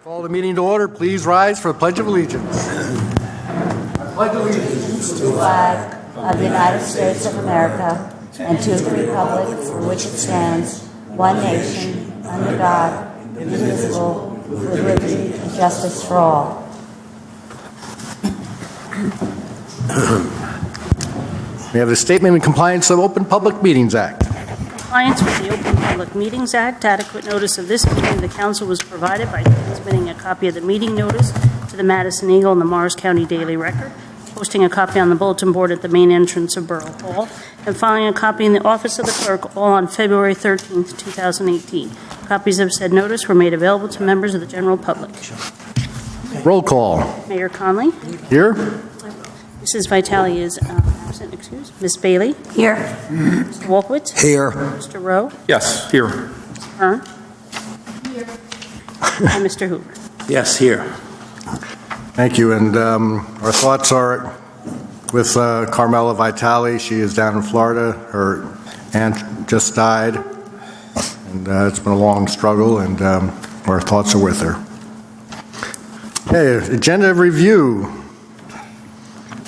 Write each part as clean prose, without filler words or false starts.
Call the meeting to order. Please rise for the Pledge of Allegiance. I pledge allegiance to the flag of the United States of America and to the republic for which it stands, one nation, under God, indivisible, with liberty and justice for all. We have a statement in compliance of Open Public Meetings Act. Compliance with the Open Public Meetings Act, adequate notice of this meeting, the council was provided by transmitting a copy of the meeting notice to the Madison Eagle and the Morris County Daily Record, posting a copy on the bulletin board at the main entrance of Borough Hall, and filing a copy in the office of the clerk, all on February 13th, 2018. Copies of said notice were made available to members of the general public. Roll call. Mayor Conley. Here. Mrs. Vitale is absent, excuse. Ms. Bailey. Here. Mr. Wolkowitz. Here. Mr. Rowe. Yes, here. Mr. Hearn. Here. And Mr. Hoover. Yes, here. Thank you. And our thoughts are with Carmela Vitale. She is down in Florida. Her aunt just died. And it's been a long struggle, and our thoughts are with her. Okay, agenda review.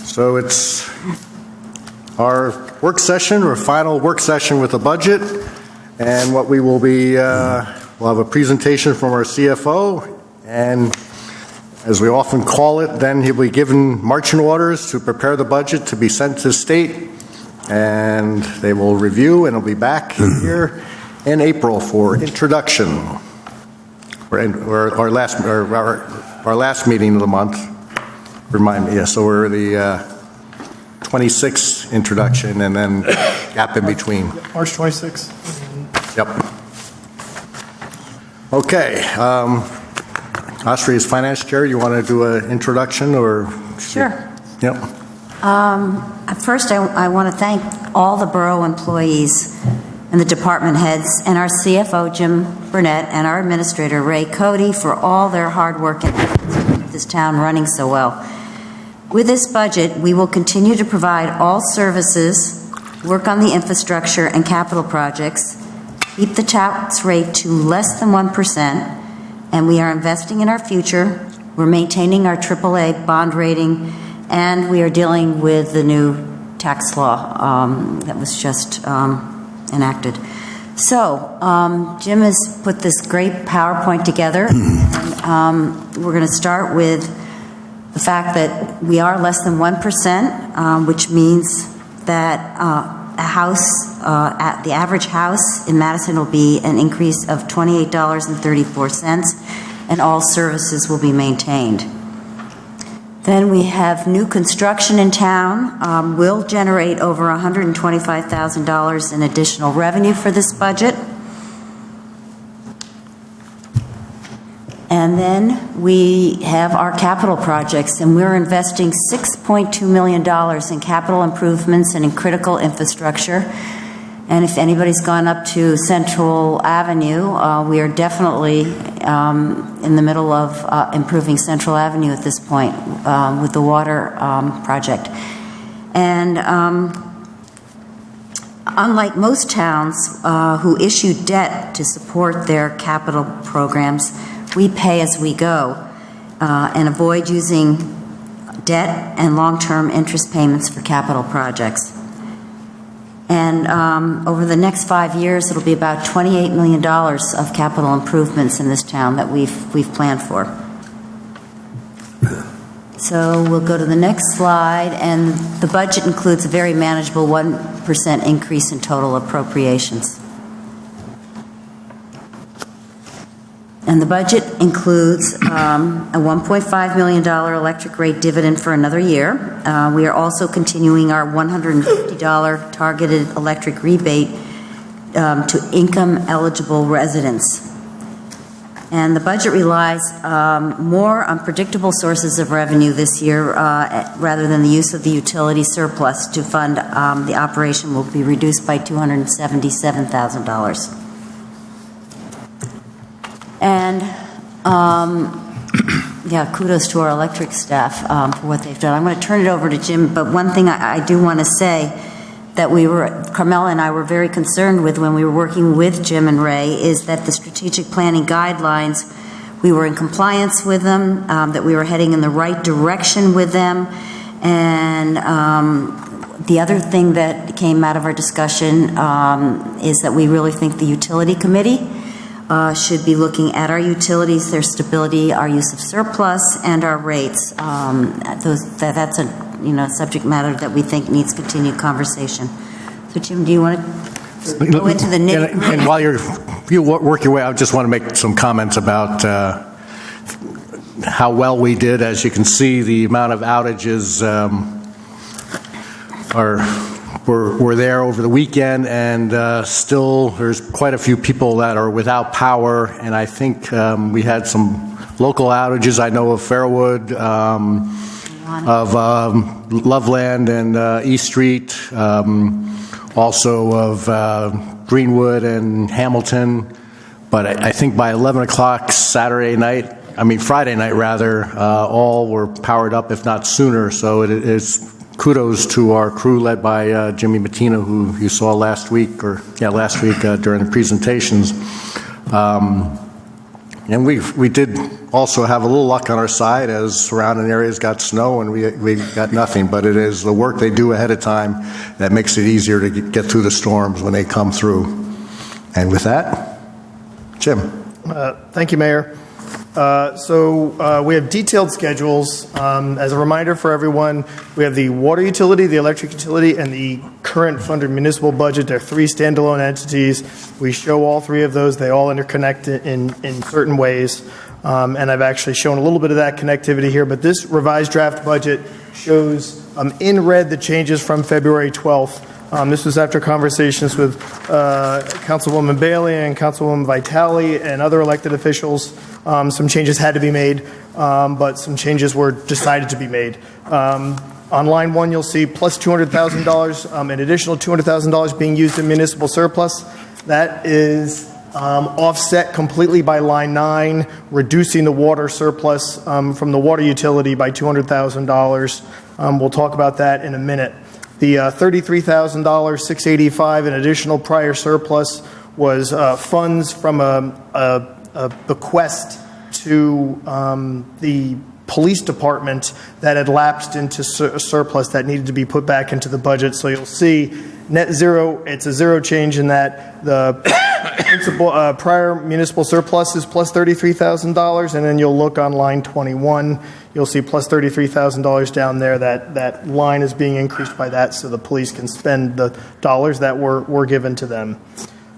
So it's our work session, or final work session with the budget, and what we will be, we'll have a presentation from our CFO, and as we often call it, then he'll be given marching orders to prepare the budget to be sent to the state, and they will review, and it'll be back here in April for introduction, or our last meeting of the month. Remind me, yeah, so we're the 26th introduction and then gap in between. March 26th. Yep. Okay. Austria's finance chair, you want to do an introduction or? Sure. Yep. First, I want to thank all the borough employees and the department heads and our CFO, Jim Burnett, and our administrator, Ray Cody, for all their hard work and efforts to keep this town running so well. With this budget, we will continue to provide all services, work on the infrastructure and capital projects, keep the tax rate to less than 1%, and we are investing in our future. We're maintaining our AAA bond rating, and we are dealing with the new tax law that was just enacted. So, Jim has put this great PowerPoint together, and we're going to start with the fact that we are less than 1%, which means that a house, at the average house in Madison will be an increase of $28.34, and all services will be maintained. Then we have new construction in town, will generate over $125,000 in additional revenue for this budget. And then we have our capital projects, and we're investing $6.2 million in capital improvements and in critical infrastructure. And if anybody's gone up to Central Avenue, we are definitely in the middle of improving Central Avenue at this point with the water project. And unlike most towns who issue debt to support their capital programs, we pay as we go and avoid using debt and long-term interest payments for capital projects. And over the next 5 years, it'll be about $28 million of capital improvements in this town that we've planned for. So we'll go to the next slide, and the budget includes a very manageable 1% increase in total appropriations. And the budget includes a $1.5 million electric rate dividend for another year. We are also continuing our $150 targeted electric rebate to income-eligible residents. And the budget relies more on predictable sources of revenue this year rather than the use of the utility surplus to fund the operation will be reduced by $277,000. And yeah, kudos to our electric staff for what they've done. I'm going to turn it over to Jim, but one thing I do want to say that Carmela and I were very concerned with when we were working with Jim and Ray is that the strategic planning guidelines we were in compliance with them, that we were heading in the right direction with them. And the other thing that came out of our discussion is that we really think the utility committee should be looking at our utilities, their stability, our use of surplus, and our rates. That's a subject matter that we think needs continued conversation. So, Jim, do you want to go into the nitty-gritty? And while you work your way, I just want to make some comments about how well we did. As you can see, the amount of outages were there over the weekend, and still there's quite a few people that are without power, and I think we had some local outages. I know of Fairwood, of Loveland and East Street, also of Greenwood and Hamilton, but I think by 11 o'clock Friday night rather, all were powered up, if not sooner, so it is kudos to our crew led by Jimmy Mattina, who you saw last week during the presentations. And we did also have a little luck on our side, as surrounding areas got snow and we got nothing, but it is the work they do ahead of time that makes it easier to get through the storms when they come through. And with that, Jim. Thank you, Mayor. So we have detailed schedules. As a reminder for everyone, we have the water utility, the electric utility, and the current funded municipal budget. They're three standalone entities. We show all three of those. They all interconnect in certain ways. And I've actually shown a little bit of that connectivity here. But this revised draft budget shows in red the changes from February 12th. This was after conversations with Councilwoman Bailey and Councilwoman Vitale and other elected officials. Some changes had to be made, but some changes were decided to be made. On line 1, you'll see plus $200,000, an additional $200,000 being used in municipal surplus. That is offset completely by line 9, reducing the water surplus from the water utility by $200,000. We'll talk about that in a minute. The $33,000, $685 in additional prior surplus was funds from a bequest to the police department that had lapsed into surplus that needed to be put back into the budget. So you'll see net zero, it's a zero change in that. The principal prior municipal surplus is plus $33,000, and then you'll look on line 21, you'll see plus $33,000 down there. That line is being increased by that so the police can spend the dollars that were given to them.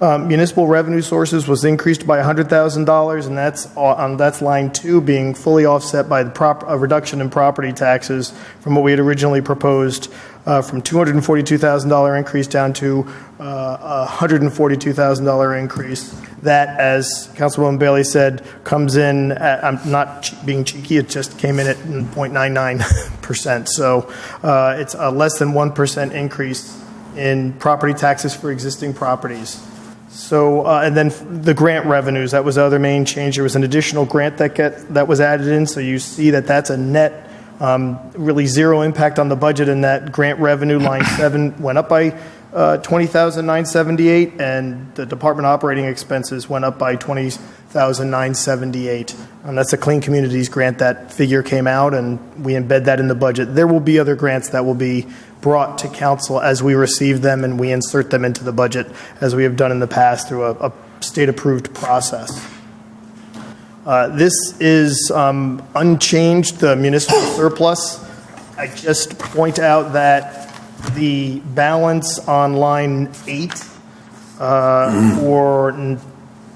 Municipal revenue sources was increased by $100,000, and that's line 2 being fully offset by a reduction in property taxes from what we had originally proposed, from $242,000 increase down to a $142,000 increase. That, as Councilwoman Bailey said, comes in at, I'm not being cheeky, it just came in at 0.99%. So it's a less than 1% increase in property taxes for existing properties. So, and then the grant revenues, that was the other main change. There was an additional grant that was added in, so you see that that's a net, really zero impact on the budget, and that grant revenue line 7 went up by $20,978, and the department operating expenses went up by $20,978. And that's a Clean Communities grant. That figure came out, and we embed that in the budget. There will be other grants that will be brought to council as we receive them, and we insert them into the budget as we have done in the past through a state-approved process. This is unchanged, the municipal surplus. I just point out that the balance on line 8 for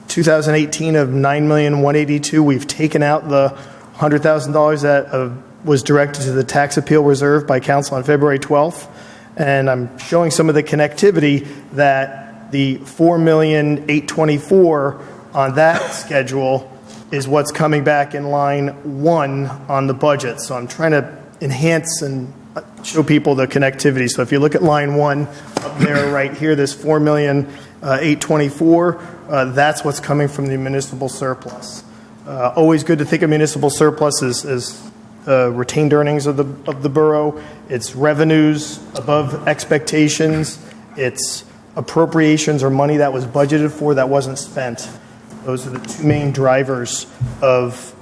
2018 of $9,182,000, we've taken out the $100,000 that was directed to the tax appeal reserve by council on February 12th. And I'm showing some of the connectivity that the $4,824,000 on that schedule is what's coming back in line 1 on the budget. So I'm trying to enhance and show people the connectivity. So if you look at line 1 up there right here, this $4,824,000, that's what's coming from the municipal surplus. Always good to think of municipal surplus as retained earnings of the borough. It's revenues above expectations. It's appropriations or money that was budgeted for that wasn't spent. Those are the two main drivers of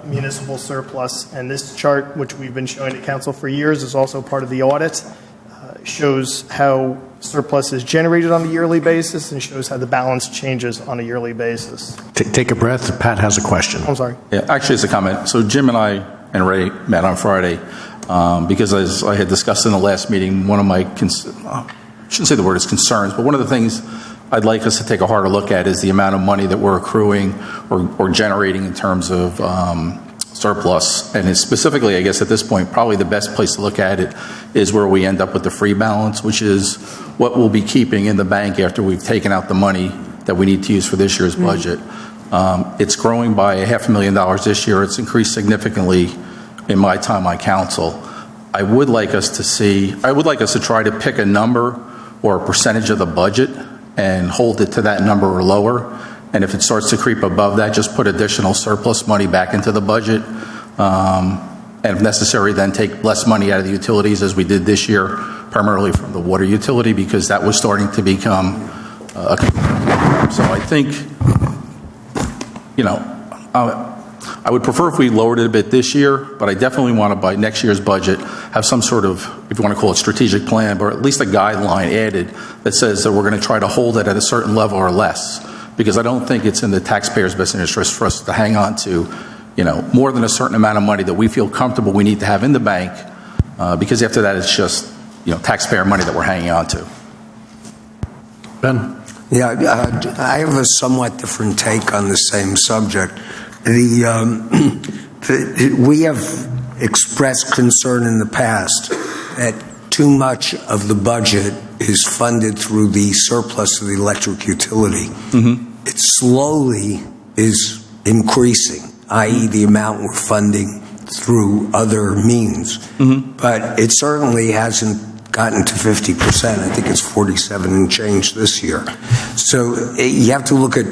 municipal surplus. And this chart, which we've been showing to council for years, is also part of the audit. Shows how surplus is generated on a yearly basis and shows how the balance changes on a yearly basis. Take a breath. Pat has a question. I'm sorry. Yeah, actually, it's a comment. So Jim and I and Ray met on Friday because, as I had discussed in the last meeting, one of my, I shouldn't say the word is concerns, but one of the things I'd like us to take a harder look at is the amount of money that we're accruing or generating in terms of surplus. And it's specifically, I guess at this point, probably the best place to look at it is where we end up with the free balance, which is what we'll be keeping in the bank after we've taken out the money that we need to use for this year's budget. It's growing by $500,000 this year. It's increased significantly in my time on council. I would like us to try to pick a number or a percentage of the budget and hold it to that number or lower. And if it starts to creep above that, just put additional surplus money back into the budget. And if necessary, then take less money out of the utilities as we did this year, primarily from the water utility, because that was starting to become a concern. So I think, I would prefer if we lowered it a bit this year, but I definitely want to, by next year's budget, have some sort of, if you want to call it strategic plan, or at least a guideline added that says that we're going to try to hold it at a certain level or less. Because I don't think it's in the taxpayers' best interest for us to hang on to, more than a certain amount of money that we feel comfortable we need to have in the bank, because after that it's just, taxpayer money that we're hanging on to. Ben? Yeah, I have a somewhat different take on the same subject. We have expressed concern in the past that too much of the budget is funded through the surplus of the electric utility. Mm-hmm. It slowly is increasing, i.e. the amount we're funding through other means. Mm-hmm. But it certainly hasn't gotten to 50%. I think it's 47 and change this year. So you have to look at,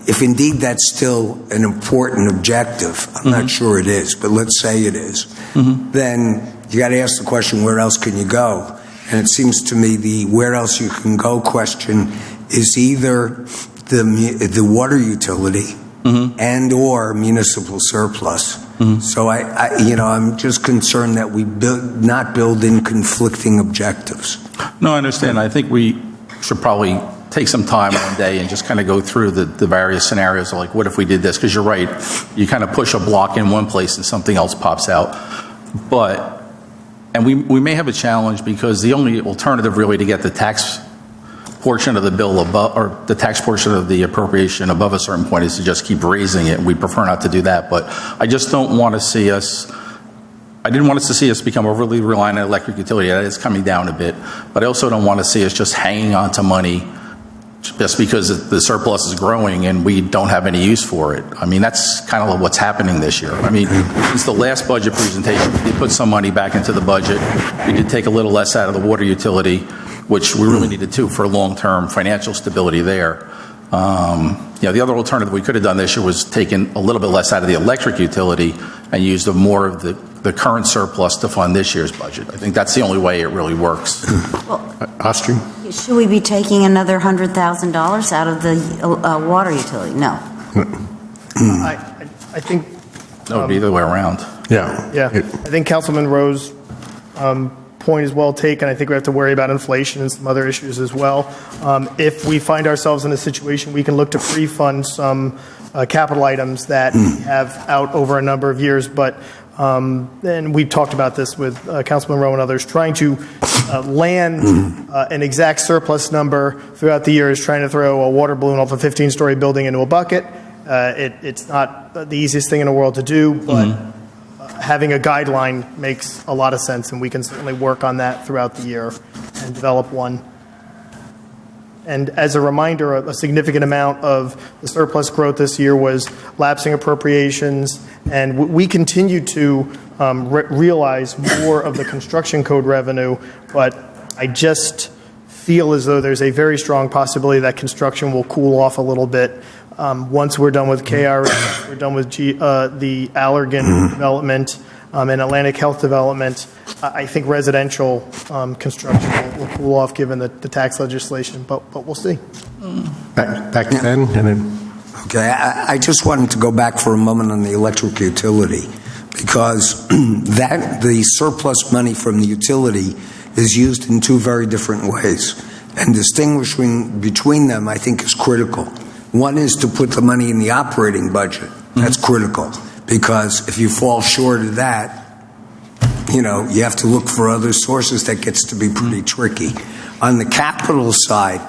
if indeed that's still an important objective, I'm not sure it is, but let's say it is, then you got to ask the question, where else can you go? And it seems to me the where else you can go question is either the water utility and or municipal surplus. So I'm just concerned that we not build in conflicting objectives. No, I understand. I think we should probably take some time one day and just kind of go through the various scenarios, like what if we did this? Because you're right, you kind of push a block in one place and something else pops out. And we may have a challenge because the only alternative really to get the tax portion of the bill above, or the tax portion of the appropriation above a certain point, is to just keep raising it. And we prefer not to do that. But I just don't want to see us, I didn't want us to see us become overly reliant on electric utility. That is coming down a bit. But I also don't want to see us just hanging on to money just because the surplus is growing and we don't have any use for it. I mean, that's kind of what's happening this year. I mean, since the last budget presentation, we did put some money back into the budget. We did take a little less out of the water utility, which we really needed to for long-term financial stability there. The other alternative we could have done this year was taken a little bit less out of the electric utility and used more of the current surplus to fund this year's budget. I think that's the only way it really works. Austrian? Should we be taking another $100,000 out of the water utility? No. I think... No, it'd be the other way around. Yeah. Yeah. I think Councilman Rowe's point is well taken. I think we have to worry about inflation and some other issues as well. If we find ourselves in a situation, we can look to pre-fund some capital items that we have out over a number of years. But and we've talked about this with Councilman Rowe and others, trying to land an exact surplus number throughout the year is trying to throw a water balloon off a 15-story building into a bucket. It's not the easiest thing in the world to do, but having a guideline makes a lot of sense, and we can certainly work on that throughout the year and develop one. And as a reminder, a significant amount of the surplus growth this year was lapsing appropriations, and we continue to realize more of the construction code revenue, but I just feel as though there's a very strong possibility that construction will cool off a little bit. Once we're done with KRS, we're done with the Allergan development and Atlantic Health development, I think residential construction will cool off given the tax legislation, but we'll see. Back to Ben, and then... Okay, I just wanted to go back for a moment on the electric utility, because the surplus money from the utility is used in two very different ways. And distinguishing between them, I think, is critical. One is to put the money in the operating budget. That's critical, because if you fall short of that, you have to look for other sources. That gets to be pretty tricky. On the capital side,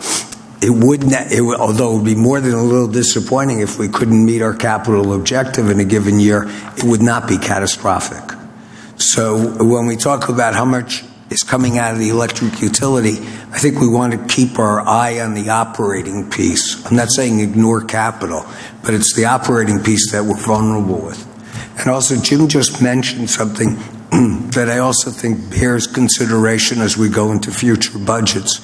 although it would be more than a little disappointing if we couldn't meet our capital objective in a given year, it would not be catastrophic. So when we talk about how much is coming out of the electric utility, I think we want to keep our eye on the operating piece. I'm not saying ignore capital, but it's the operating piece that we're vulnerable with. And also, Jim just mentioned something that I also think bears consideration as we go into future budgets,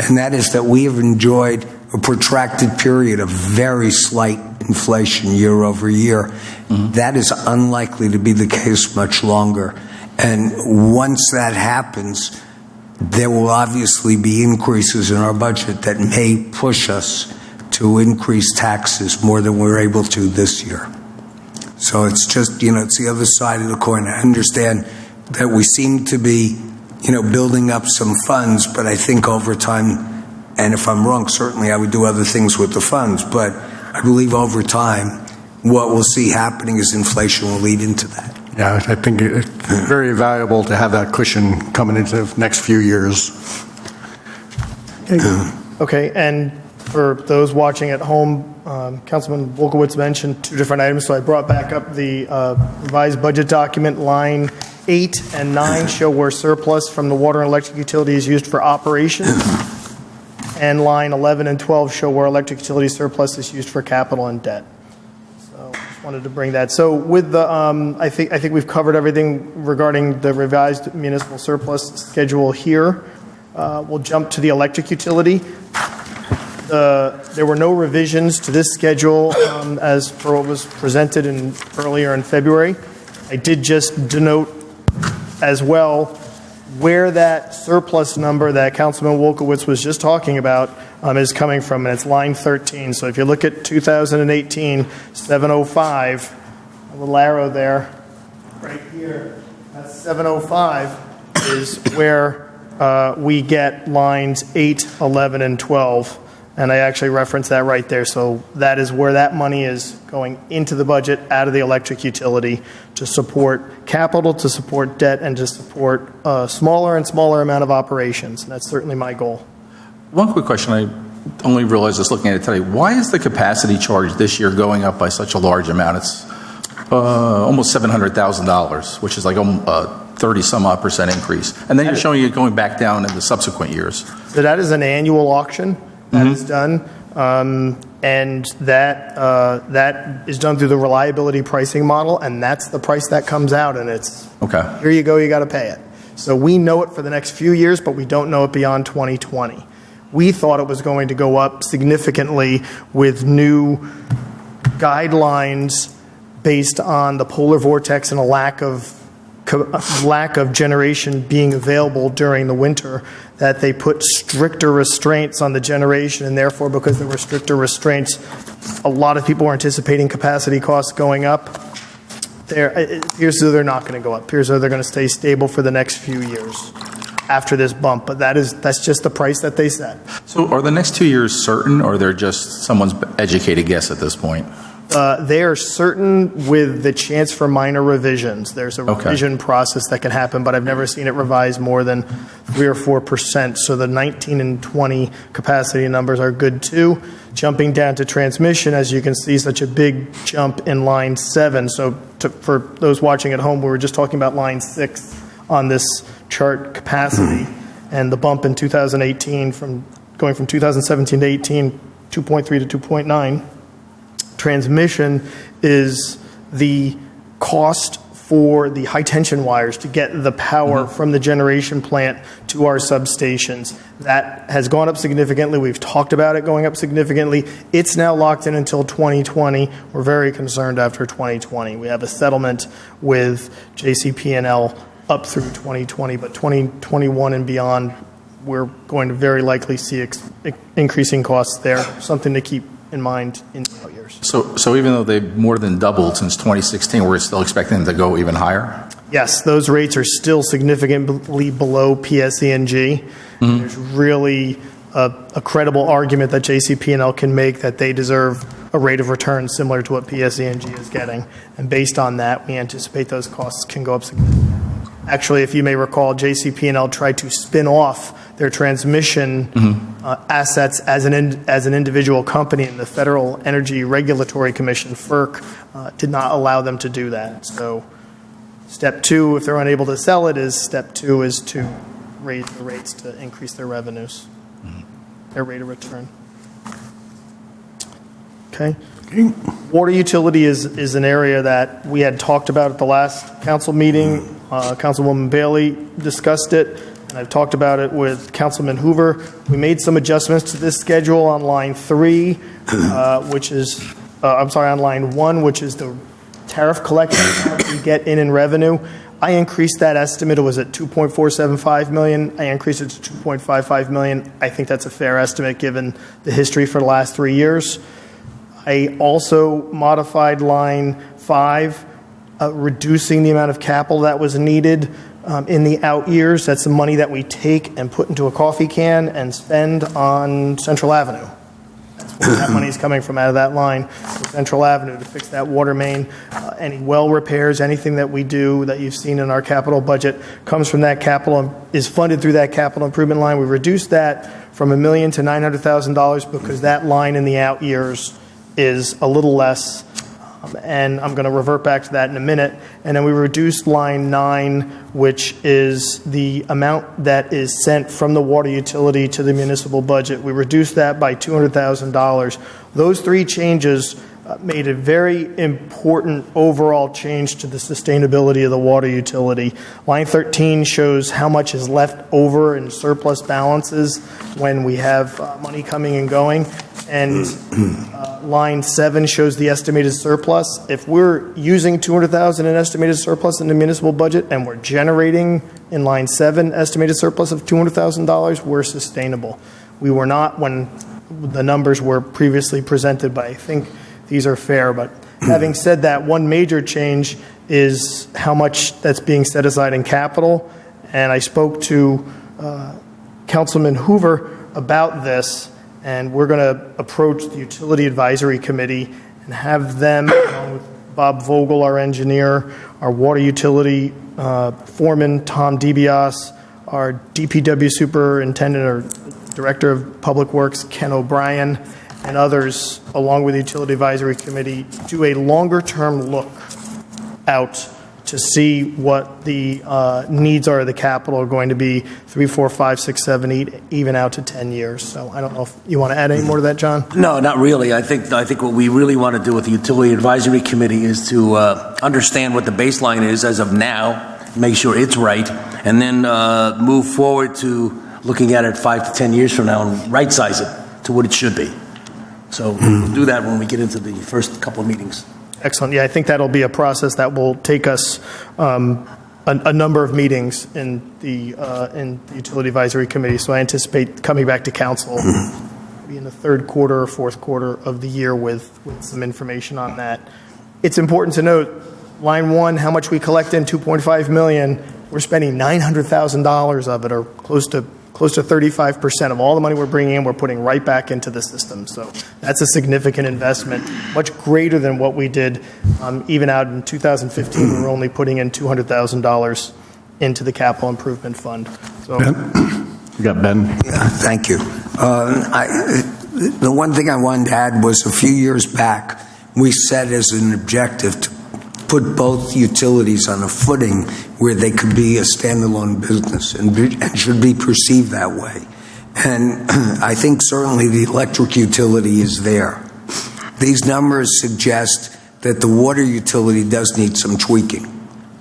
and that is that we have enjoyed a protracted period of very slight inflation year over year. That is unlikely to be the case much longer. And once that happens, there will obviously be increases in our budget that may push us to increase taxes more than we're able to this year. So it's just, it's the other side of the coin. I understand that we seem to be, building up some funds, but I think over time, and if I'm wrong, certainly I would do other things with the funds, but I believe over time, what we'll see happening is inflation will lead into that. Yeah, I think it's very valuable to have that cushion coming into the next few years. Okay, and for those watching at home, Councilman Wolkowitz mentioned two different items, so I brought back up the revised budget document. Line 8 and 9 show where surplus from the water and electric utility is used for operations, and line 11 and 12 show where electric utility surplus is used for capital and debt. So just wanted to bring that. So with the, I think we've covered everything regarding the revised municipal surplus schedule here. We'll jump to the electric utility. There were no revisions to this schedule as per what was presented earlier in February. I did just denote as well where that surplus number that Councilman Wolkowitz was just talking about is coming from, and it's line 13. So if you look at 2018, 705, a little arrow there, right here, that's 705 is where we get lines 8, 11, and 12. And I actually referenced that right there. So that is where that money is going into the budget out of the electric utility to support capital, to support debt, and to support a smaller and smaller amount of operations. And that's certainly my goal. One quick question. I only realized this looking at it today. Why is the capacity charge this year going up by such a large amount? It's almost $700,000, which is like a 30-some-odd% increase. And then you're showing it going back down in the subsequent years. So that is an annual auction. That is done, and that is done through the reliability pricing model, and that's the price that comes out, and it's, Okay. here you go, you got to pay it. So we know it for the next few years, but we don't know it beyond 2020. We thought it was going to go up significantly with new guidelines based on the polar vortex and a lack of generation being available during the winter, that they put stricter restraints on the generation, and therefore, because there were stricter restraints, a lot of people were anticipating capacity costs going up. It appears as though they're not going to go up. It appears as though they're going to stay stable for the next few years after this bump, but that's just the price that they set. So are the next 2 years certain, or they're just someone's educated guess at this point? They are certain with the chance for minor revisions. There's a revision process that can happen, but I've never seen it revised more than 3 or 4%. So the 19 and 20 capacity numbers are good too. Jumping down to transmission, as you can see, such a big jump in line 7. So for those watching at home, we were just talking about line 6 on this chart capacity, and the bump in 2018 going from 2017 to 18, 2.3 to 2.9. Transmission is the cost for the high tension wires to get the power from the generation plant to our substations. That has gone up significantly. We've talked about it going up significantly. It's now locked in until 2020. We're very concerned after 2020. We have a settlement with JCP&L up through 2020, but 2021 and beyond, we're going to very likely see increasing costs there, something to keep in mind in the years. So even though they've more than doubled since 2016, we're still expecting them to go even higher? Yes, those rates are still significantly below PSE&G. There's really a credible argument that JCP&L can make that they deserve a rate of return similar to what PSE&G is getting. And based on that, we anticipate those costs can go up significantly. Actually, if you may recall, JCP&L tried to spin off their transmission assets as an individual company, and the Federal Energy Regulatory Commission, FERC, did not allow them to do that. So step two, if they're unable to sell it, step two is to raise the rates to increase their revenues, their rate of return. Okay. Water utility is an area that we had talked about at the last council meeting. Councilwoman Bailey discussed it, and I've talked about it with Councilman Hoover. We made some adjustments to this schedule on line 3, which is, on line 1, which is the tariff collection we get in revenue. I increased that estimate. It was at $2.475 million. I increased it to $2.55 million. I think that's a fair estimate given the history for the last 3 years. I also modified line 5, reducing the amount of capital that was needed in the out years. That's the money that we take and put into a coffee can and spend on Central Avenue. That's where that money is coming from, out of that line, Central Avenue, to fix that water main. Any well repairs, anything that we do that you've seen in our capital budget comes from that capital and is funded through that capital improvement line. We reduced that from $1 million to $900,000 because that line in the out years is a little less, and I'm going to revert back to that in a minute. And then we reduced line 9, which is the amount that is sent from the water utility to the municipal budget. We reduced that by $200,000. Those 3 changes made a very important overall change to the sustainability of the water utility. Line 13 shows how much is left over in surplus balances when we have money coming and going. And line 7 shows the estimated surplus. If we're using $200,000 in estimated surplus in the municipal budget and we're generating in line 7 estimated surplus of $200,000, we're sustainable. We were not when the numbers were previously presented, but I think these are fair. But having said that, one major change is how much that's being set aside in capital. And I spoke to Councilman Hoover about this. And we're going to approach the Utility Advisory Committee and have them, along with Bob Vogel, our engineer, our water utility foreman, Tom DeBias, our DPW superintendent or director of public works, Ken O'Brien, and others, along with the Utility Advisory Committee, do a longer-term look out to see what the needs are of the capital are going to be 3, 4, 5, 6, 7, 8, even out to 10 years. So I don't know if you want to add any more to that, John? No, not really. I think what we really want to do with the Utility Advisory Committee is to understand what the baseline is as of now, make sure it's right, and then move forward to looking at it 5 to 10 years from now and right-size it to what it should be. So we'll do that when we get into the first couple of meetings. Excellent. Yeah, I think that'll be a process that will take us a number of meetings in the Utility Advisory Committee. So I anticipate coming back to council maybe in the 3rd quarter or 4th quarter of the year with some information on that. It's important to note, line 1, how much we collect in, $2.5 million. We're spending $900,000 of it, or close to 35% of all the money we're bringing in, we're putting right back into the system. So that's a significant investment, much greater than what we did even out in 2015. We were only putting in $200,000 into the capital improvement fund. So, you got Ben. Yeah, thank you. The one thing I wanted to add was a few years back, we set as an objective to put both utilities on a footing where they could be a standalone business and should be perceived that way. And I think certainly the electric utility is there. These numbers suggest that the water utility does need some tweaking.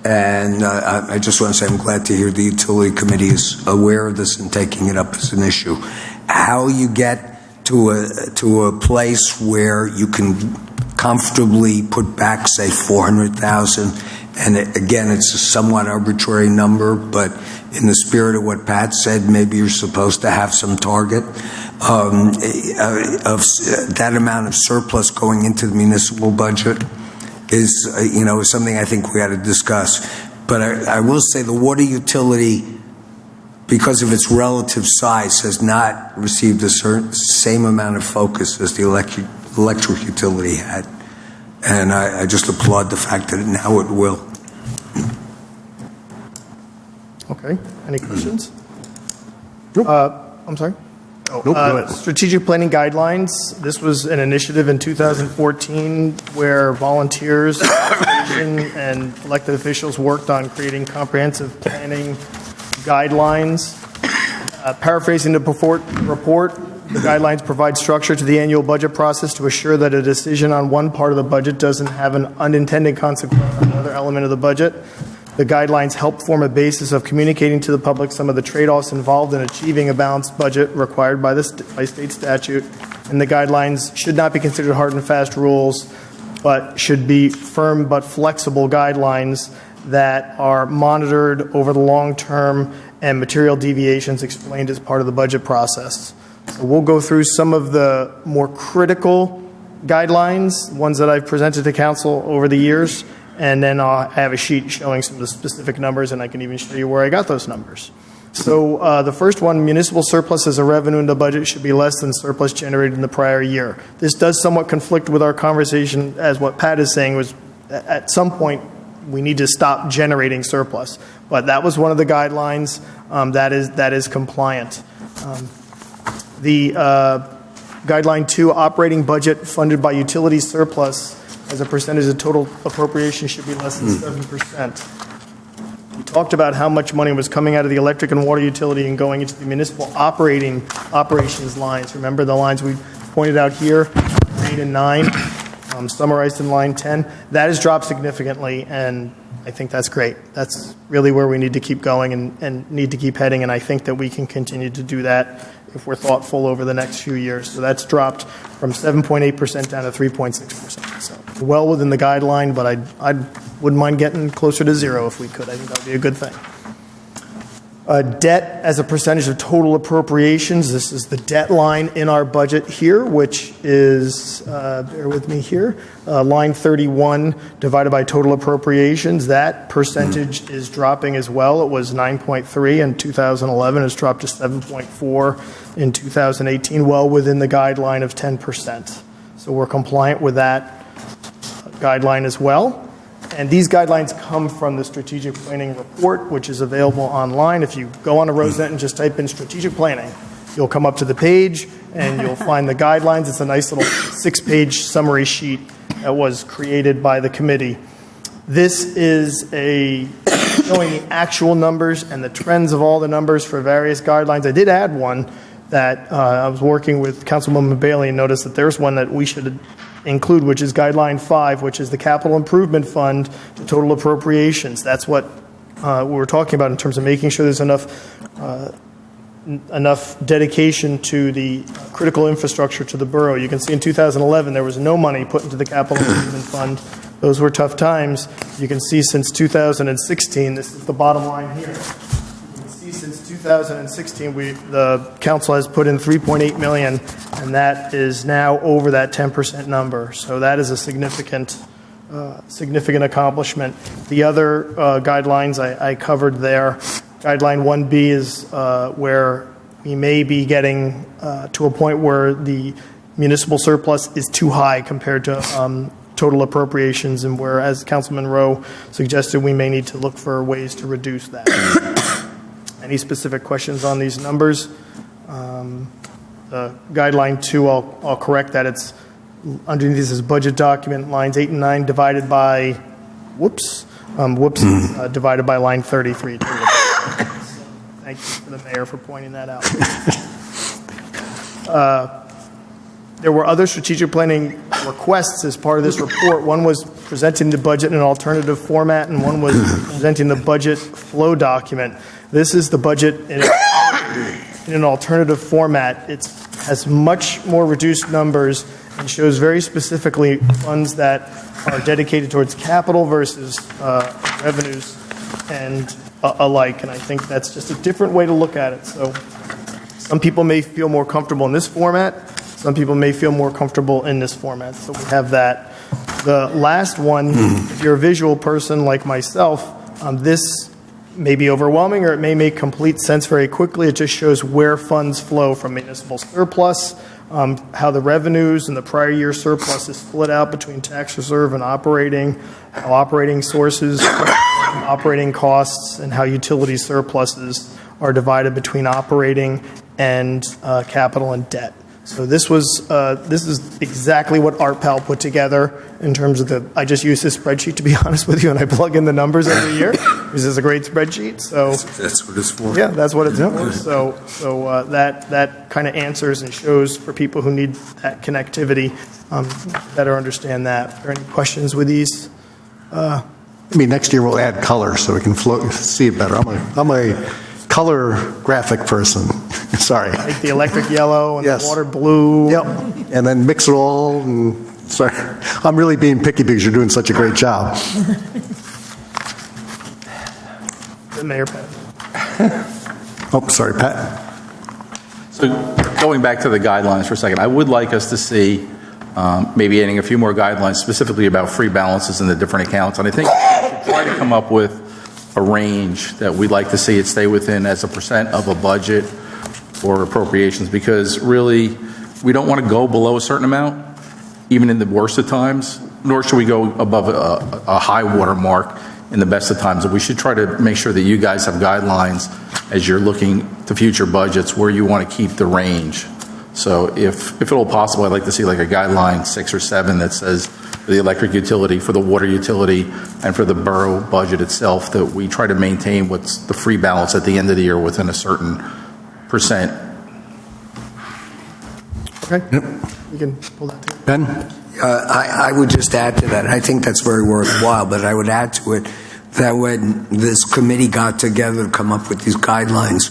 And I just want to say I'm glad to hear the Utility Committee is aware of this and taking it up as an issue. How you get to a place where you can comfortably put back, say, $400,000, and again, it's a somewhat arbitrary number, but in the spirit of what Pat said, maybe you're supposed to have some target of that amount of surplus going into the municipal budget is, is something I think we ought to discuss. But I will say the water utility, because of its relative size, has not received the same amount of focus as the electric utility had. And I just applaud the fact that now it will. Okay. Any questions? Nope. I'm sorry? Nope, go ahead. Strategic planning guidelines. This was an initiative in 2014 where volunteers and elected officials worked on creating comprehensive planning guidelines. Paraphrasing the report, the guidelines provide structure to the annual budget process to assure that a decision on one part of the budget doesn't have an unintended consequence on another element of the budget. The guidelines help form a basis of communicating to the public some of the trade-offs involved in achieving a balanced budget required by state statute. And the guidelines should not be considered hard and fast rules, but should be firm but flexible guidelines that are monitored over the long term and material deviations explained as part of the budget process. So we'll go through some of the more critical guidelines, ones that I've presented to council over the years, and then I have a sheet showing some of the specific numbers, and I can even show you where I got those numbers. So the first one, municipal surplus as a revenue in the budget should be less than surplus generated in the prior year. This does somewhat conflict with our conversation, as what Pat is saying was at some point we need to stop generating surplus. But that was one of the guidelines that is compliant. The guideline 2, operating budget funded by utility surplus as a percentage of total appropriation should be less than 7%. We talked about how much money was coming out of the electric and water utility and going into the municipal operations lines. Remember the lines we pointed out here, 8 and 9, summarized in line 10. That has dropped significantly, and I think that's great. That's really where we need to keep going and need to keep heading, and I think that we can continue to do that if we're thoughtful over the next few years. So that's dropped from 7.8% down to 3.6%. So well within the guideline, but I wouldn't mind getting closer to zero if we could. I think that would be a good thing. Debt as a percentage of total appropriations. This is the debt line in our budget here, which is, bear with me here, line 31 divided by total appropriations. That percentage is dropping as well. It was 9.3 in 2011. It's dropped to 7.4 in 2018, well within the guideline of 10%. So we're compliant with that guideline as well. And these guidelines come from the strategic planning report, which is available online. If you go on to Rosenet and just type in strategic planning, you'll come up to the page and you'll find the guidelines. It's a nice little 6-page summary sheet that was created by the committee. This is showing the actual numbers and the trends of all the numbers for various guidelines. I did add one that I was working with Councilwoman Bailey and noticed that there's one that we should include, which is guideline 5, which is the capital improvement fund to total appropriations. That's what we were talking about in terms of making sure there's enough dedication to the critical infrastructure to the borough. You can see in 2011 there was no money put into the capital improvement fund. Those were tough times. You can see since 2016, this is the bottom line here. Since 2016, the council has put in $3.8 million, and that is now over that 10% number. So that is a significant accomplishment. The other guidelines I covered there. Guideline 1B is where we may be getting to a point where the municipal surplus is too high compared to total appropriations, and where, as Councilman Rowe suggested, we may need to look for ways to reduce that. Any specific questions on these numbers? Guideline 2, I'll correct that. It's underneath this is budget document, lines 8 and 9 divided by, divided by line 33. Thank you for the mayor for pointing that out. There were other strategic planning requests as part of this report. One was presenting the budget in an alternative format, and one was presenting the budget flow document. This is the budget in an alternative format. It has much more reduced numbers and shows very specifically funds that are dedicated towards capital versus revenues and alike, and I think that's just a different way to look at it. So some people may feel more comfortable in this format. Some people may feel more comfortable in this format. So we have that. The last one, if you're a visual person like myself, this may be overwhelming or it may make complete sense very quickly. It just shows where funds flow from municipal surplus, how the revenues and the prior year surplus is split out between tax reserve and operating, how operating sources, operating costs, and how utility surpluses are divided between operating and capital and debt. So this is exactly what Art Pal put together in terms of I just use this spreadsheet, to be honest with you, and I plug in the numbers every year. This is a great spreadsheet. So That's what it's for. yeah, that's what it's for. So that kind of answers and shows for people who need that connectivity, better understand that. Are there any questions with these? Maybe next year we'll add color so we can see it better. I'm a color graphic person. Sorry. Like the electric yellow and Yes. the water blue. Yep. And then mix it all. And sorry, I'm really being picky because you're doing such a great job. The Mayor Pat. Oh, sorry, Pat. So going back to the guidelines for a second, I would like us to see maybe adding a few more guidelines specifically about free balances in the different accounts. And I think we should try to come up with a range that we'd like to see it stay within as a percent of a budget for appropriations, because really we don't want to go below a certain amount, even in the worst of times, nor should we go above a high water mark in the best of times. And we should try to make sure that you guys have guidelines as you're looking to future budgets where you want to keep the range. So if at all possible, I'd like to see like a guideline 6 or 7 that says for the electric utility, for the water utility, and for the borough budget itself, that we try to maintain what's the free balance at the end of the year within a certain percent. Okay. You can pull that together. Ben? I would just add to that. I think that's very worthwhile, but I would add to it that when this committee got together to come up with these guidelines,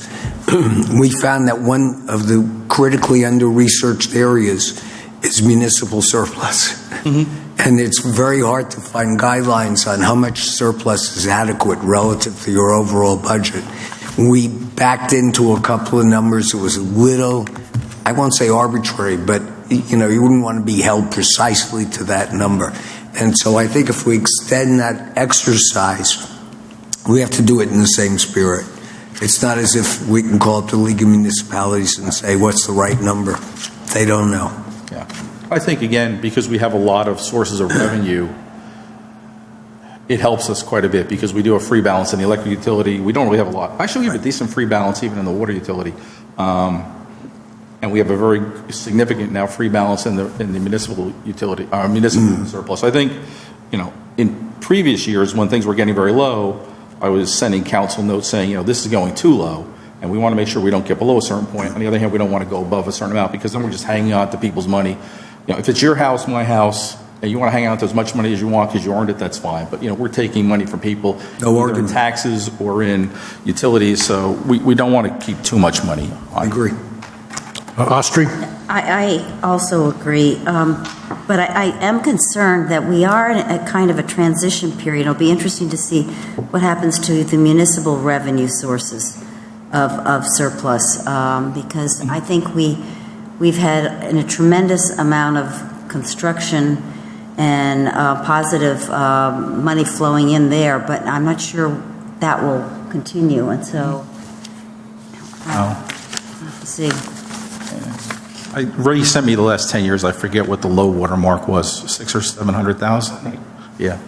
we found that one of the critically under-researched areas is municipal surplus. And it's very hard to find guidelines on how much surplus is adequate relative to your overall budget. We backed into a couple of numbers. It was a little, I won't say arbitrary, but you wouldn't want to be held precisely to that number. And so I think if we extend that exercise, we have to do it in the same spirit. It's not as if we can call up the League of Municipalities and say, what's the right number? They don't know. Yeah. I think, again, because we have a lot of sources of revenue, it helps us quite a bit because we do a free balance in the electric utility. We don't really have a lot. Actually, we have a decent free balance even in the water utility. And we have a very significant now free balance in the municipal utility, municipal surplus. I think, in previous years when things were getting very low, I was sending council notes saying, this is going too low, and we want to make sure we don't get below a certain point. On the other hand, we don't want to go above a certain amount because then we're just hanging on to people's money. If it's your house, my house, and you want to hang on to as much money as you want because you earned it, that's fine. But, we're taking money from people either in taxes or in utilities, so we don't want to keep too much money on. I agree. Austri? I also agree, but I am concerned that we are in a kind of a transition period. It'll be interesting to see what happens to the municipal revenue sources of surplus, because I think we've had a tremendous amount of construction and positive money flowing in there, but I'm not sure that will continue, and so we'll have to see. Ray sent me the last 10 years. I forget what the low water mark was, 600,000 or 700,000. Yeah.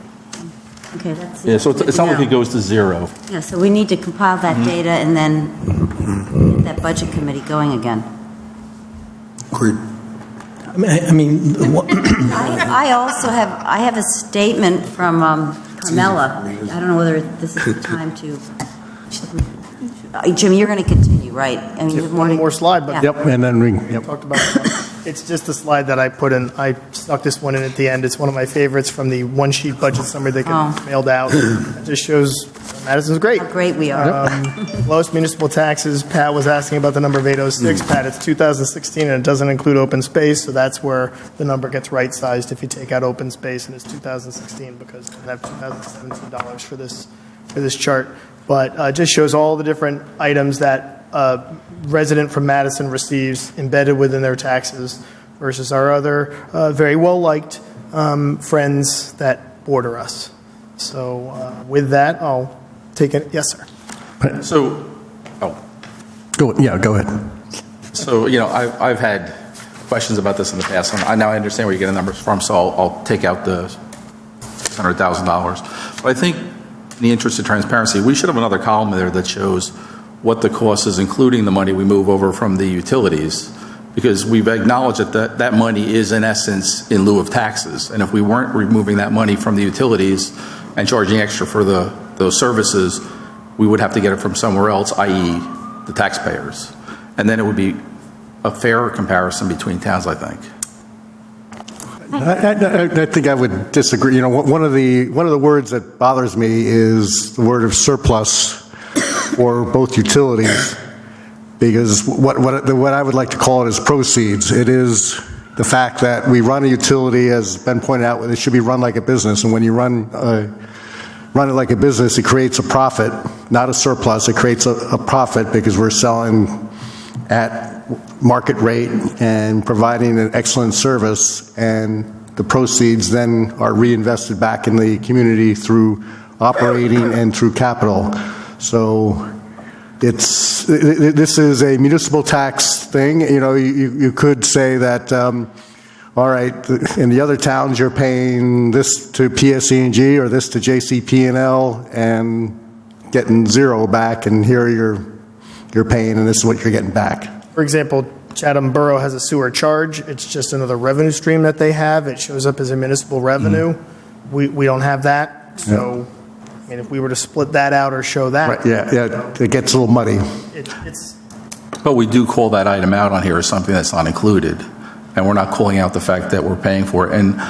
Okay, that's Yeah. So it's not like it goes to zero. Yeah, so we need to compile that data and then get that budget committee going again. Agreed. I also have a statement from Carmela. I don't know whether this is the time to. Jim, you're going to continue, right? I mean, you're One more slide, but Yeah. Yep, and then we, talked about it. It's just a slide that I put in. I snuck this one in at the end. It's one of my favorites from the one-sheet budget summary that got mailed out. It just shows Madison's great. How great we are. Lowest municipal taxes. Pat was asking about the number of 806. Pat, it's 2016, and it doesn't include open space, so that's where the number gets right-sized if you take out open space, and it's 2016 because we have $2017 for this for this chart, but it just shows all the different items that a resident from Madison receives embedded within their taxes versus our other very well-liked friends that border us. So with that, I'll take it. Yes, sir. So, Go ahead. So, I've had questions about this in the past. And now I understand where you get the numbers from, so I'll take out the $600,000. But I think in the interest of transparency, we should have another column there that shows what the cost is, including the money we move over from the utilities, because we've acknowledged that money is, in essence, in lieu of taxes. And if we weren't removing that money from the utilities and charging extra for those services, we would have to get it from somewhere else, i.e. the taxpayers. And then it would be a fairer comparison between towns, I think. I think I would disagree. One of the words that bothers me is the word of surplus for both utilities, because what I would like to call it is proceeds. It is the fact that we run a utility, as Ben pointed out, it should be run like a business, and when you run it like a business, it creates a profit, not a surplus. It creates a profit because we're selling at market rate and providing an excellent service, and the proceeds then are reinvested back in the community through operating and through capital. So this is a municipal tax thing. You could say that, all right, in the other towns you're paying this to PSE&G or this to JCP&L and getting zero back, and here you're paying, and this is what you're getting back. For example, Chatham Borough has a sewer charge. It's just another revenue stream that they have. It shows up as a municipal revenue. We don't have that. So, I mean, if we were to split that out or show that. Right, yeah, it gets a little muddy. But we do call that item out on here as something that's not included. And we're not calling out the fact that we're paying for it. And,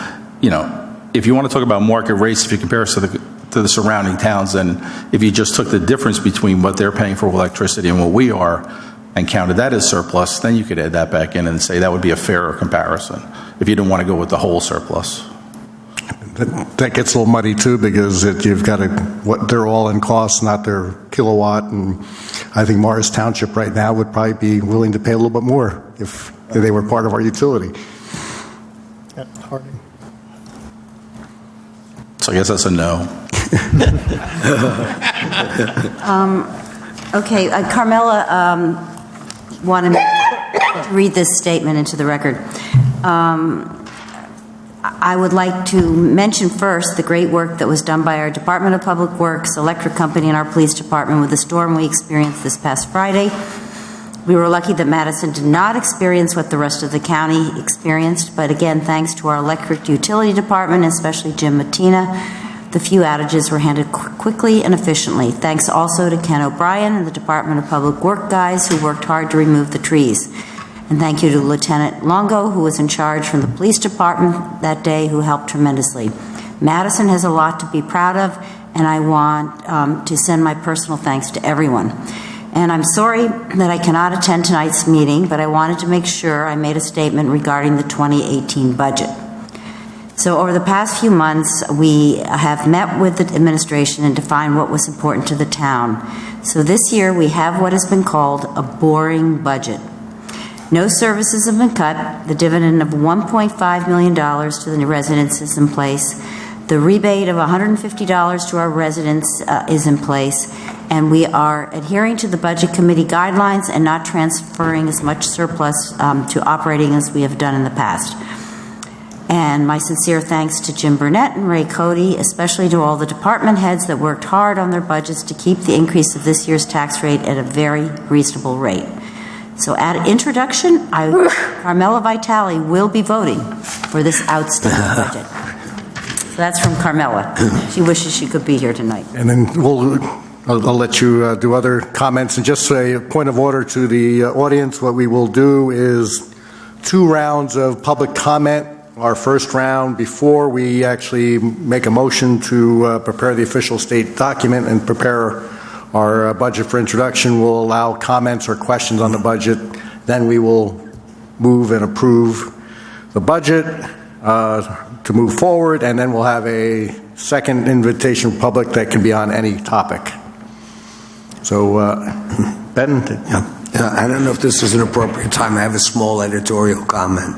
if you want to talk about market rates, if you compare us to the surrounding towns, and if you just took the difference between what they're paying for electricity and what we are, and counted that as surplus, then you could add that back in and say that would be a fairer comparison if you didn't want to go with the whole surplus. That gets a little muddy too, because you've got what they're all in cost, not their kilowatt, and I think Morris Township right now would probably be willing to pay a little bit more if they were part of our utility. So I guess that's a no. Okay, Carmela wanted me to read this statement into the record. I would like to mention first the great work that was done by our Department of Public Works, Electric Company, and our police department with the storm we experienced this past Friday. We were lucky that Madison did not experience what the rest of the county experienced, but again, thanks to our electric utility department, especially Jim Mattina, the few outages were handled quickly and efficiently. Thanks also to Ken O'Brien and the Department of Public Work guys who worked hard to remove the trees. And thank you to Lieutenant Longo, who was in charge from the police department that day, who helped tremendously. Madison has a lot to be proud of, and I want to send my personal thanks to everyone. And I'm sorry that I cannot attend tonight's meeting, but I wanted to make sure I made a statement regarding the 2018 budget. So over the past few months, we have met with the administration and defined what was important to the town. So this year, we have what has been called a boring budget. No services have been cut. The dividend of $1.5 million to the residents is in place. The rebate of $150 to our residents is in place. And we are adhering to the Budget Committee guidelines and not transferring as much surplus to operating as we have done in the past. And my sincere thanks to Jim Burnett and Ray Cody, especially to all the department heads that worked hard on their budgets to keep the increase of this year's tax rate at a very reasonable rate. So at introduction, Carmela Vitale will be voting for this outstanding budget. So that's from Carmela. She wishes she could be here tonight. And then I'll let you do other comments. And just a point of order to the audience, what we will do is 2 rounds of public comment. Our first round, before we actually make a motion to prepare the official state document and prepare our budget for introduction, will allow comments or questions on the budget. Then we will move and approve the budget to move forward, and then we'll have a second invitation public that can be on any topic. So, Ben? I don't know if this is an appropriate time. I have a small editorial comment.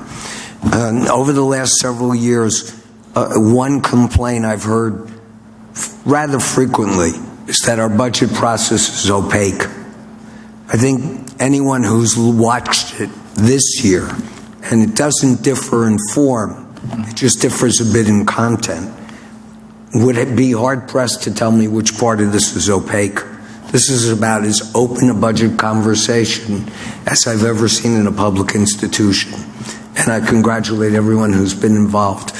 Over the last several years, one complaint I've heard rather frequently is that our budget process is opaque. I think anyone who's watched it this year, and it doesn't differ in form, it just differs a bit in content, would it be hard-pressed to tell me which part of this is opaque. This is about as open a budget conversation as I've ever seen in a public institution, and I congratulate everyone who's been involved.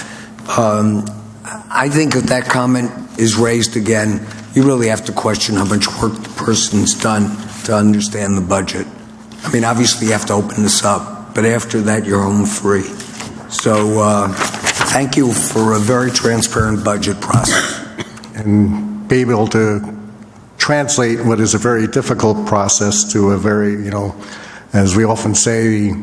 I think if that comment is raised again, you really have to question how much work the person's done to understand the budget. I mean, obviously you have to open this up, but after that you're home free. So thank you for a very transparent budget process. And be able to translate what is a very difficult process to a very, as we often say,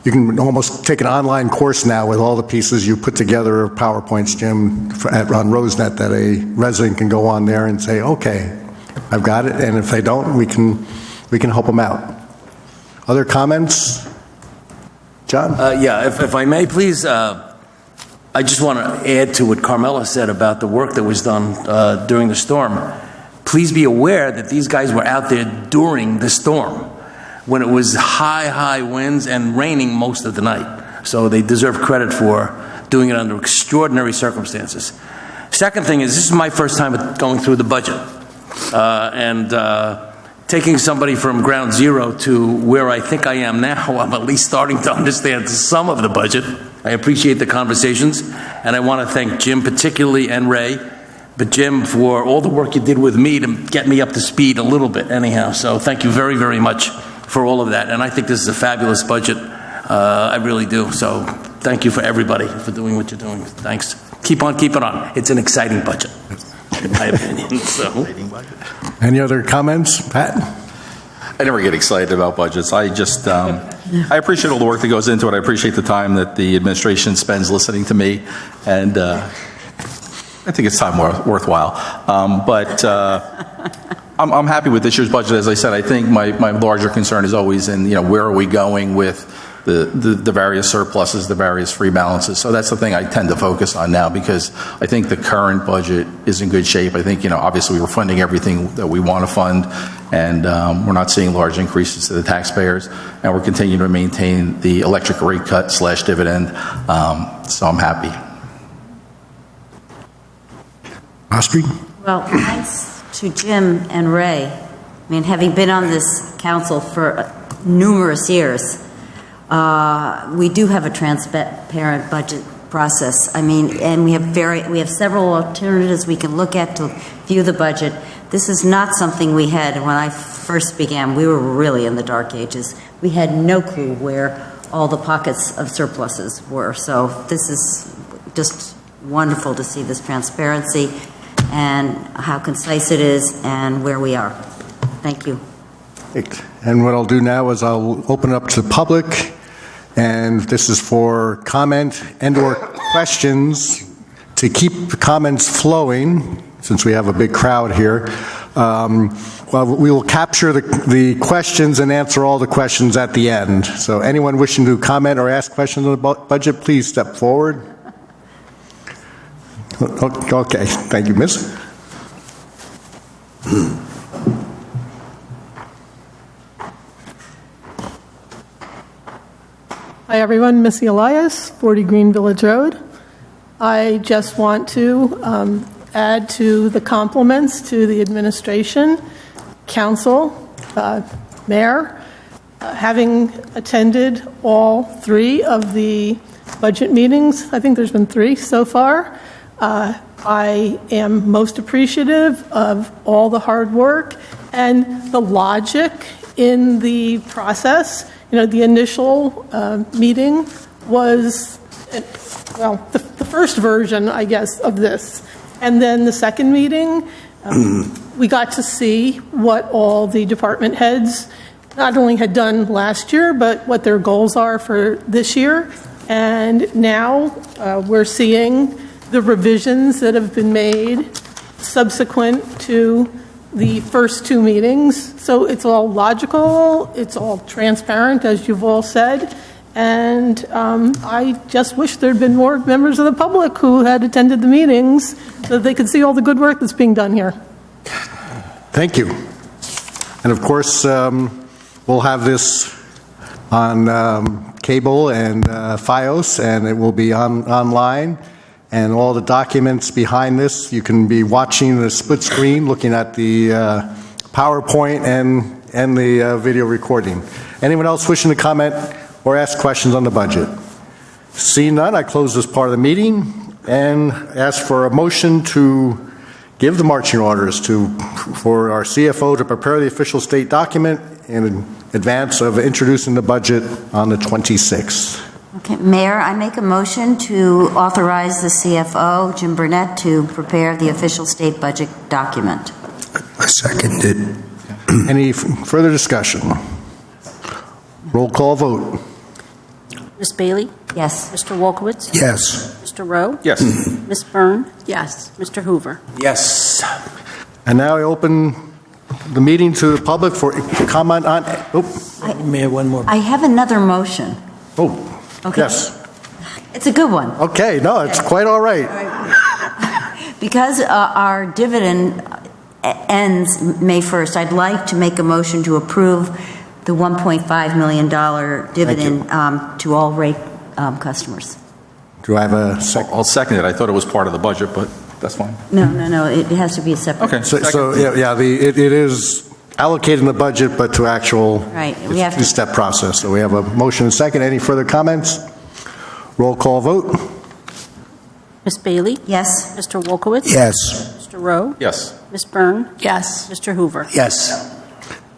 you can almost take an online course now with all the pieces you put together of PowerPoints, Jim, on Rosenet, that a resident can go on there and say, okay, I've got it, and if they don't, we can help them out. Other comments? John? Yeah, if I may, please, I just want to add to what Carmela said about the work that was done during the storm. Please be aware that these guys were out there during the storm, when it was high winds and raining most of the night. So they deserve credit for doing it under extraordinary circumstances. Second thing is, this is my first time going through the budget. And taking somebody from ground zero to where I think I am now, I'm at least starting to understand some of the budget. I appreciate the conversations, and I want to thank Jim particularly and Ray, but Jim, for all the work you did with me to get me up to speed a little bit anyhow. So thank you very, very much for all of that. And I think this is a fabulous budget. I really do. So thank you for everybody for doing what you're doing. Thanks. Keep on keeping on. It's an exciting budget, in my opinion. So. Any other comments? Pat? I never get excited about budgets. I just, I appreciate all the work that goes into it. I appreciate the time that the administration spends listening to me, and I think it's time worthwhile. But I'm happy with this year's budget. As I said, I think my larger concern is always in, where are we going with the various surpluses, the various free balances. So that's the thing I tend to focus on now, because I think the current budget is in good shape. I think, obviously we're funding everything that we want to fund, and we're not seeing large increases to the taxpayers, and we're continuing to maintain the electric rate cut / dividend. So I'm happy. Astrid? Well, thanks to Jim and Ray. I mean, having been on this council for numerous years, we do have a transparent budget process. I mean, and we have several alternatives we can look at to view the budget. This is not something we had when I first began. We were really in the dark ages. We had no clue where all the pockets of surpluses were. So this is just wonderful to see this transparency and how concise it is and where we are. Thank you. And what I'll do now is I'll open it up to the public, and this is for comment and or questions. To keep the comments flowing, since we have a big crowd here, well, we will capture the questions and answer all the questions at the end. So anyone wishing to comment or ask questions on the budget, please step forward. Okay, thank you, Miss. Hi everyone, Missy Elias, 40 Green Village Road. I just want to add to the compliments to the administration, council, mayor, having attended all 3 of the budget meetings. I think there's been 3 so far. I am most appreciative of all the hard work and the logic in the process. The initial meeting was, well, the first version, I guess, of this. And then the second meeting, we got to see what all the department heads not only had done last year, but what their goals are for this year. And now we're seeing the revisions that have been made subsequent to the first two meetings. So it's all logical, it's all transparent, as you've all said, and I just wish there'd been more members of the public who had attended the meetings so that they could see all the good work that's being done here. Thank you. And of course, we'll have this on cable and FiOS, and it will be online. And all the documents behind this, you can be watching the split screen, looking at the PowerPoint and the video recording. Anyone else wishing to comment or ask questions on the budget? Seeing none, I close this part of the meeting and ask for a motion to give the marching orders for our CFO to prepare the official state document in advance of introducing the budget on the 26th. Okay, Mayor, I make a motion to authorize the CFO, Jim Burnett, to prepare the official state budget document. I second it. Any further discussion? Roll call vote. Ms. Bailey? Yes. Mr. Wolkowitz? Yes. Mr. Rowe? Yes. Ms. Byrne? Yes. Mr. Hoover? Yes. And now I open the meeting to the public for comment on, Mayor, one more. I have another motion. Okay. Yes. It's a good one. Okay, no, it's quite all right. Because our dividend ends May 1st, I'd like to make a motion to approve the $1.5 million dividend to all rate customers. Do I have a second? I'll second it. I thought it was part of the budget, but that's fine. No, it has to be a separate. Okay. So it is allocated in the budget, but to actual Right, we have to- two-step process. So we have a motion and second. Any further comments? Roll call vote. Ms. Bailey? Yes. Mr. Wolkowitz? Yes. Mr. Rowe? Yes. Ms. Byrne? Yes. Mr. Hoover? Yes.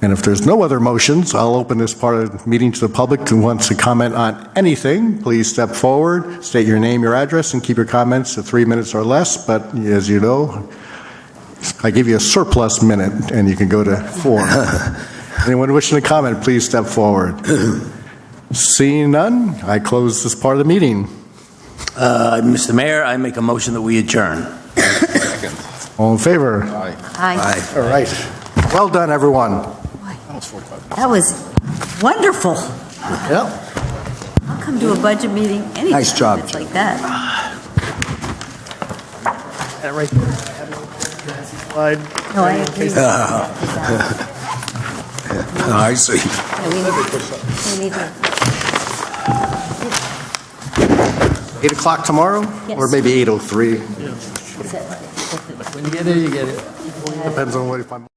And if there's no other motions, I'll open this part of the meeting to the public who wants to comment on anything. Please step forward, state your name, your address, and keep your comments to 3 minutes or less. But as you know, I give you a surplus minute, and you can go to 4. Anyone wishing to comment, please step forward. Seeing none, I close this part of the meeting. Mr. Mayor, I make a motion that we adjourn. All in favor? Aye. All right. Well done, everyone. That was wonderful. Yep. I'll come to a budget meeting anytime. Nice job, It's like that. That right there. Slide. No, I agree. I see. We need to. 8 o'clock tomorrow? Yes. Or maybe 8:03. Is it- When you get it, you get it. Depends on what if I'm...